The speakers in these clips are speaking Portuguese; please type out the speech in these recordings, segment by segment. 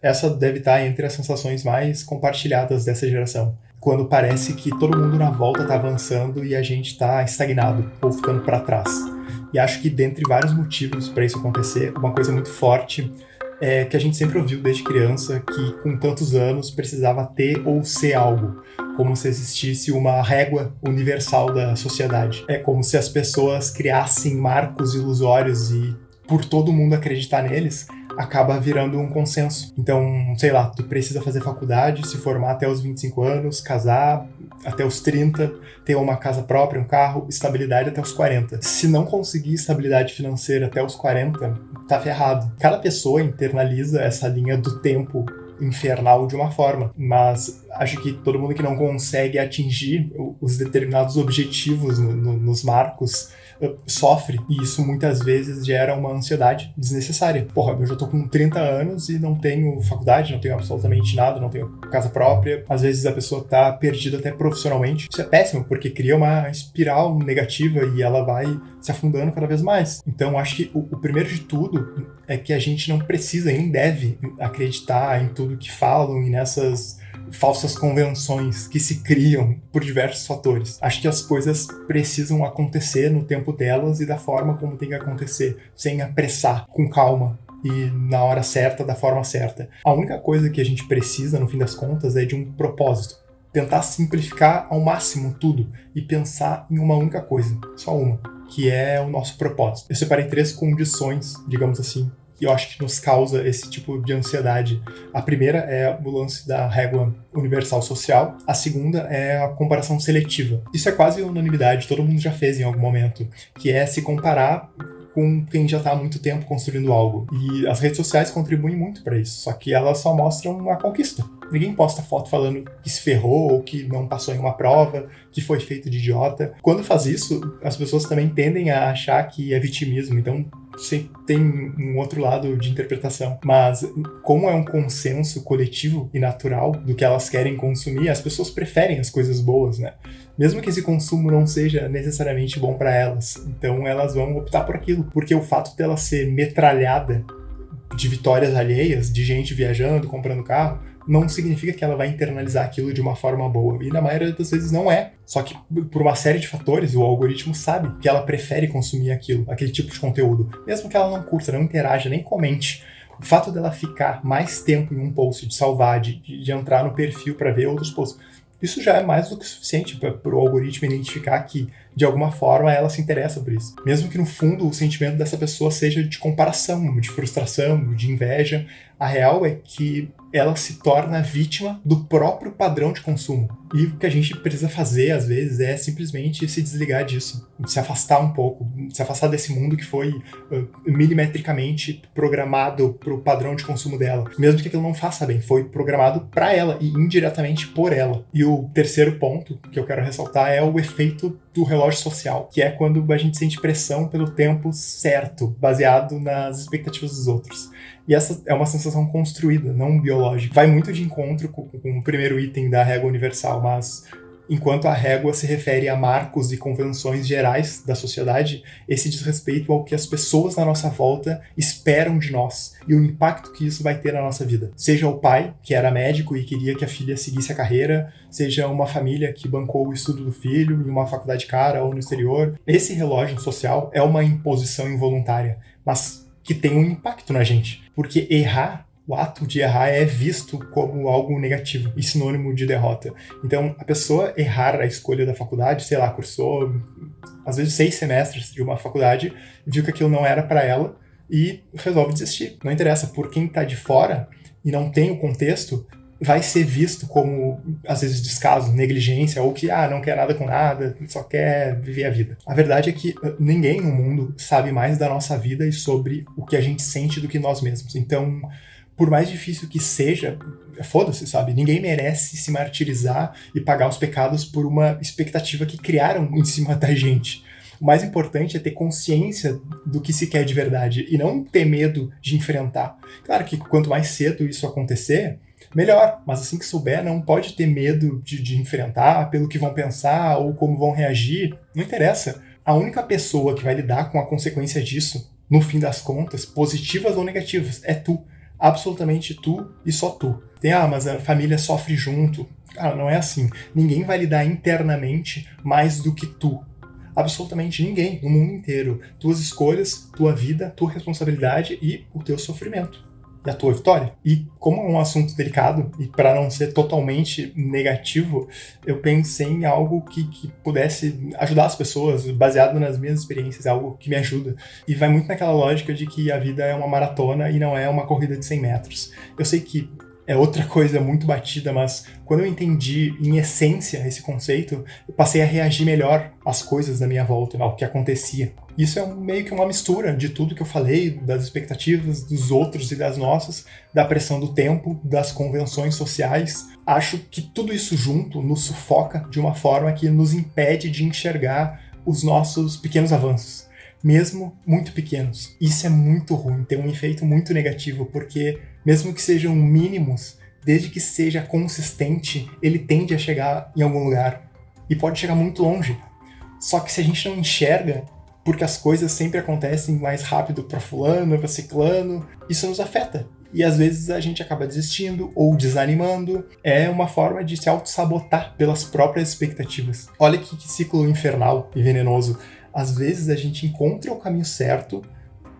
Essa deve estar entre as sensações mais compartilhadas dessa geração. Quando parece que todo mundo na volta está avançando e a gente está estagnado ou ficando para trás. E acho que dentre vários motivos para isso acontecer, uma coisa muito forte é que a gente sempre ouviu desde criança que com tantos anos precisava ter ou ser algo, como se existisse uma régua universal da sociedade. É como se as pessoas criassem marcos ilusórios e, por todo mundo acreditar neles, acaba virando um consenso. Então, sei lá, tu precisa fazer faculdade, se formar até os 25 anos, casar até os 30, ter uma casa própria, um carro, estabilidade até os 40. Se não conseguir estabilidade financeira até os 40, tá ferrado. Cada pessoa internaliza essa linha do tempo infernal de uma forma, mas acho que todo mundo que não consegue atingir os determinados objetivos nos marcos sofre, e isso muitas vezes gera uma ansiedade desnecessária. Porra, eu já tô com 30 anos e não tenho faculdade, não tenho absolutamente nada, não tenho casa própria. Às vezes a pessoa tá perdida até profissionalmente. Isso é péssimo, porque cria uma espiral negativa e ela vai se afundando cada vez mais. Então acho que o primeiro de tudo é que a gente não precisa e nem deve acreditar em tudo que falam e nessas falsas convenções que se criam por diversos fatores. Acho que as coisas precisam acontecer no tempo delas e da forma como tem que acontecer, sem apressar, com calma e na hora certa, da forma certa. A única coisa que a gente precisa, no fim das contas, é de um propósito. Tentar simplificar ao máximo tudo e pensar em uma única coisa, só uma, que é o nosso propósito. Eu separei 3 condições, digamos assim, e eu acho que nos causa esse tipo de ansiedade. A primeira é o lance da régua universal social. A segunda é a comparação seletiva. Isso é quase unanimidade, todo mundo já fez em algum momento, que é se comparar com quem já está há muito tempo construindo algo. E as redes sociais contribuem muito para isso, só que elas só mostram a conquista. Ninguém posta foto falando que se ferrou ou que não passou em uma prova, que foi feito de idiota. Quando faz isso, as pessoas também tendem a achar que é vitimismo, então tem um outro lado de interpretação. Mas como é um consenso coletivo e natural do que elas querem consumir, as pessoas preferem as coisas boas, né? Mesmo que esse consumo não seja necessariamente bom para elas. Então elas vão optar por aquilo, porque o fato dela ser metralhada de vitórias alheias, de gente viajando, comprando carro, não significa que ela vai internalizar aquilo de uma forma boa. E na maioria das vezes não é. Só que por uma série de fatores, o algoritmo sabe que ela prefere consumir aquilo, aquele tipo de conteúdo. Mesmo que ela não curta, não interaja, nem comente. O fato dela ficar mais tempo em um post, de salvar, de entrar no perfil para ver outros posts, isso já é mais do que suficiente para o algoritmo identificar que, de alguma forma, ela se interessa por isso. Mesmo que, no fundo, o sentimento dessa pessoa seja de comparação, de frustração, de inveja, a real é que ela se torna vítima do próprio padrão de consumo. E o que a gente precisa fazer, às vezes, é simplesmente se desligar disso, se afastar um pouco, se afastar desse mundo que foi milimetricamente programado para o padrão de consumo dela. Mesmo que aquilo não faça bem, foi programado para ela e indiretamente por ela. E o terceiro ponto que eu quero ressaltar é o efeito do relógio social, que é quando a gente sente pressão pelo tempo certo, baseado nas expectativas dos outros. E essa é uma sensação construída, não biológica. Vai muito de encontro com o primeiro item da régua universal, mas enquanto a régua se refere a marcos e convenções gerais da sociedade, esse diz respeito ao que as pessoas na nossa volta esperam de nós e o impacto que isso vai ter na nossa vida. Seja o pai, que era médico e queria que a filha seguisse a carreira, seja uma família que bancou o estudo do filho em uma faculdade cara ou no exterior. Esse relógio social é uma imposição involuntária, mas que tem um impacto na gente, porque errar, o ato de errar é visto como algo negativo e sinônimo de derrota. Então, a pessoa errar a escolha da faculdade, sei lá, cursou às vezes 6 semestres de uma faculdade, viu que aquilo não era para ela e resolve desistir. Não interessa, por quem tá de fora e não tem o contexto, vai ser visto como, às vezes, descaso, negligência, ou que, não quer nada com nada, só quer viver a vida. A verdade é que ninguém no mundo sabe mais da nossa vida e sobre o que a gente sente do que nós mesmos. Então, por mais difícil que seja, foda-se, sabe? Ninguém merece se martirizar e pagar os pecados por uma expectativa que criaram em cima da gente. O mais importante é ter consciência do que se quer de verdade e não ter medo de enfrentar. Claro que quanto mais cedo isso acontecer, melhor, mas assim que souber, não pode ter medo de enfrentar pelo que vão pensar ou como vão reagir, não interessa. A única pessoa que vai lidar com a consequência disso, no fim das contas, positivas ou negativas, é tu. absolutamente tu e só tu. Mas a família sofre junto. Cara, não é assim. Ninguém vai lidar internamente mais do que tu. Absolutamente ninguém, no mundo inteiro. Tuas escolhas, tua vida, tua responsabilidade e o teu sofrimento. E a tua vitória. E como é um assunto delicado, e para não ser totalmente negativo, eu pensei em algo que pudesse ajudar as pessoas, baseado nas minhas experiências, algo que me ajuda. E vai muito naquela lógica de que a vida é uma maratona e não é uma corrida de 100 metros. Eu sei que é outra coisa muito batida, mas quando eu entendi em essência esse conceito, eu passei a reagir melhor às coisas da minha volta, ao que acontecia. Isso é meio que uma mistura de tudo que eu falei, das expectativas dos outros e das nossas, da pressão do tempo, das convenções sociais. Acho que tudo isso junto nos sufoca de uma forma que nos impede de enxergar os nossos pequenos avanços, mesmo muito pequenos. Isso é muito ruim, tem um efeito muito negativo, porque mesmo que sejam mínimos, desde que seja consistente, ele tende a chegar em algum lugar. E pode chegar muito longe. Só que se a gente não enxerga, porque as coisas sempre acontecem mais rápido para fulano, para ciclano, isso nos afeta. E às vezes a gente acaba desistindo ou desanimando. É uma forma de se auto-sabotar pelas próprias expectativas. Olha que ciclo infernal e venenoso. Às vezes a gente encontra o caminho certo,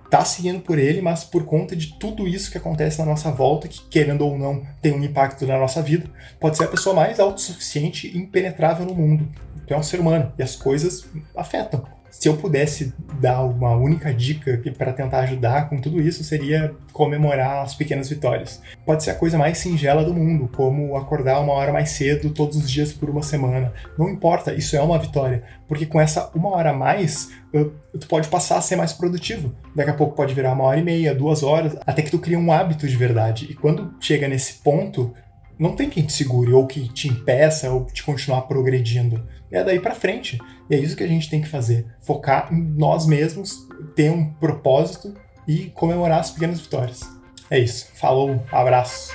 tá seguindo por ele, mas por conta de tudo isso que acontece na nossa volta, que querendo ou não tem um impacto na nossa vida, pode ser a pessoa mais autossuficiente e impenetrável no mundo. Tu é um ser humano e as coisas afetam. Se eu pudesse dar uma única dica para tentar ajudar com tudo isso, seria comemorar as pequenas vitórias. Pode ser a coisa mais singela do mundo, como acordar 1 hora mais cedo todos os dias por uma semana. Não importa, isso é uma vitória, porque com essa 1 hora a mais, tu pode passar a ser mais produtivo. Daqui a pouco pode virar 1 hora e meia, 2 horas, até que tu cria um hábito de verdade. E quando chega nesse ponto, não tem quem te segure, ou que te impeça, ou te continuar progredindo. É daí pra frente. E é isso que a gente tem que fazer. Focar em nós mesmos, ter um propósito e comemorar as pequenas vitórias. É isso. Falou, abraço.